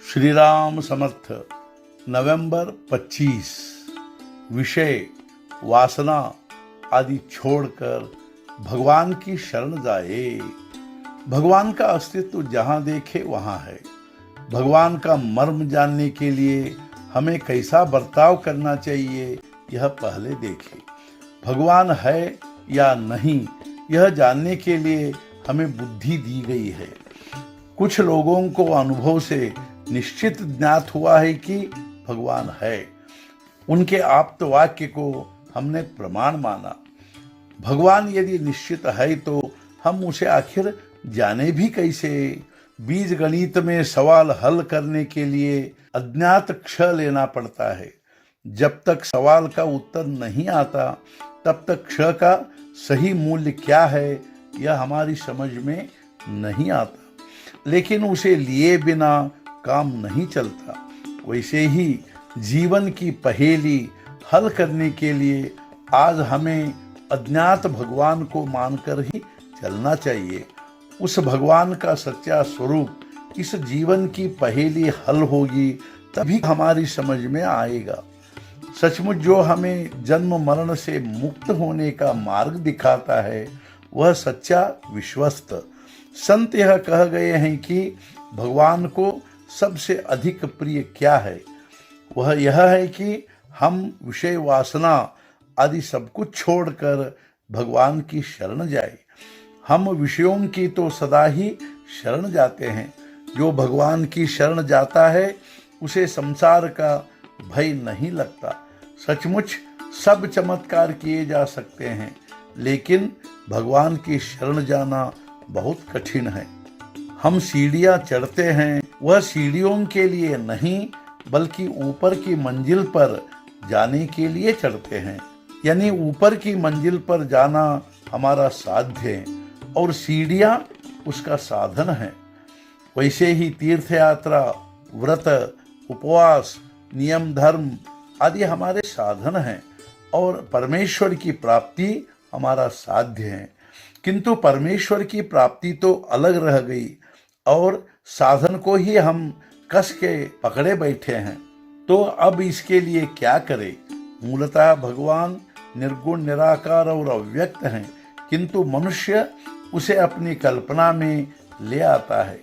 श्री राम समर्थ। नवंबर 25। विषय वासना आदि छोड़कर भगवान की शरण जाए। भगवान का अस्तित्व जहाँ देखे वहाँ है। भगवान का मर्म जानने के लिए हमें कैसा बर्ताव करना चाहिए यह पहले देखें। भगवान है या नहीं यह जानने के लिए हमें बुद्धि दी गई है। कुछ लोगों को अनुभव से निश्चित ज्ञात हुआ है कि भगवान है। उनके आप्त वाक्य को हमने प्रमाण माना। भगवान यदि निश्चित है तो हम उसे आखिर जाने भी कैसे। बीज गणित में सवाल हल करने के लिए अज्ञात क्ष लेना पड़ता है। जब तक सवाल का उत्तर नहीं आता तब तक क्ष का सही मूल्य क्या है यह हमारी समझ में नहीं आता। लेकिन उसे लिए बिना काम नहीं चलता। वैसे ही जीवन की पहेली हल करने के लिए आज हमें अज्ञात भगवान को मानकर ही चलना चाहिए। उस भगवान का सच्चा स्वरूप इस जीवन की पहेली हल होगी तभी हमारी समझ में आएगा। सचमुच जो हमें जन्म मरण से मुक्त होने का मार्ग दिखाता है वह सच्चा विश्वस्त। संत यह कह गए हैं कि भगवान को सबसे अधिक प्रिय क्या है। वह यह है कि हम विषय वासना आदि सब कुछ छोड़कर भगवान की शरण जाए। हम विषयों की तो सदा ही शरण जाते हैं। जो भगवान की शरण जाता है उसे संसार का भय नहीं लगता। सचमुच सब चमत्कार किए जा सकते हैं लेकिन भगवान की शरण जाना बहुत कठिन है। हम सीढ़ियां चढ़ते हैं वह सीढ़ियों के लिए नहीं बल्कि ऊपर की मंजिल पर जाने के लिए चढ़ते हैं। यानी ऊपर की मंजिल पर जाना हमारा साध्य है और सीढ़ियां उसका साधन है। वैसे ही तीर्थ यात्रा, व्रत, उपवास, नियम धर्म आदि हमारे साधन हैं और परमेश्वर की प्राप्ति हमारा साध्य है। किंतु परमेश्वर की प्राप्ति तो अलग रह गई और साधन को ही हम कस के पकड़े बैठे हैं। तो अब इसके लिए क्या करें। मूलतः भगवान निर्गुण, निराकार और अव्यक्त हैं, किंतु मनुष्य उसे अपनी कल्पना में ले आता है।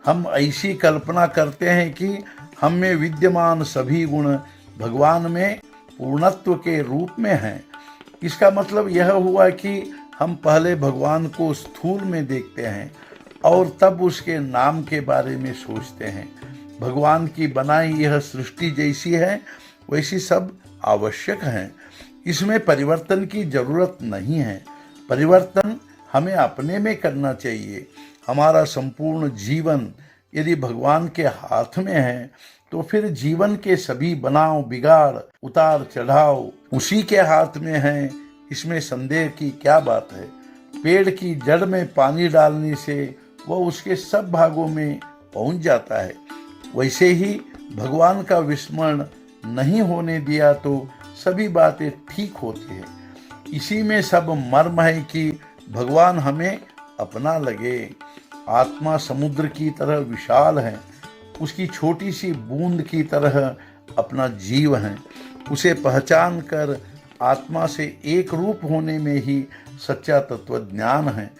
हम ऐसी कल्पना करते हैं कि हम में विद्यमान सभी गुण भगवान में पूर्णत्व के रूप में हैं। इसका मतलब यह हुआ कि हम पहले भगवान को स्थूल में देखते हैं और तब उसके नाम के बारे में सोचते हैं। भगवान की बनाई यह सृष्टि जैसी है वैसी सब आवश्यक है। इसमें परिवर्तन की जरूरत नहीं है। परिवर्तन हमें अपने में करना चाहिए। हमारा संपूर्ण जीवन यदि भगवान के हाथ में है तो फिर जीवन के सभी बनाव बिगाड़, उतार चढ़ाव उसी के हाथ में है। इसमें संदेह की क्या बात है। पेड़ की जड़ में पानी डालने से वह उसके सब भागों में पहुंच जाता है। वैसे ही भगवान का विस्मरण नहीं होने दिया तो सभी बातें ठीक होती हैं। इसी में सब मर्म है कि भगवान हमें अपना लगे। आत्मा समुद्र की तरह विशाल है। उसकी छोटी सी बूंद की तरह अपना जीव है। उसे पहचान कर आत्मा से एक रूप होने में ही सच्चा तत्व ज्ञान है।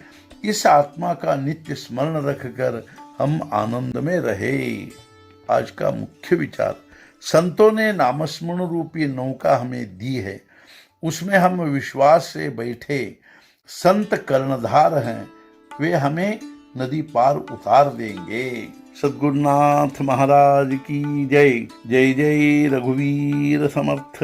इस आत्मा का नित्य स्मरण रखकर हम आनंद में रहे। आज का मुख्य विचार। संतों ने नामस्मरण रूपी नौका हमें दी है। उसमें हम विश्वास से बैठे। संत कर्णधार हैं, वे हमें नदी पार उतार देंगे। सद्गुरुनाथ महाराज की जय। जय जय रघुवीर समर्थ।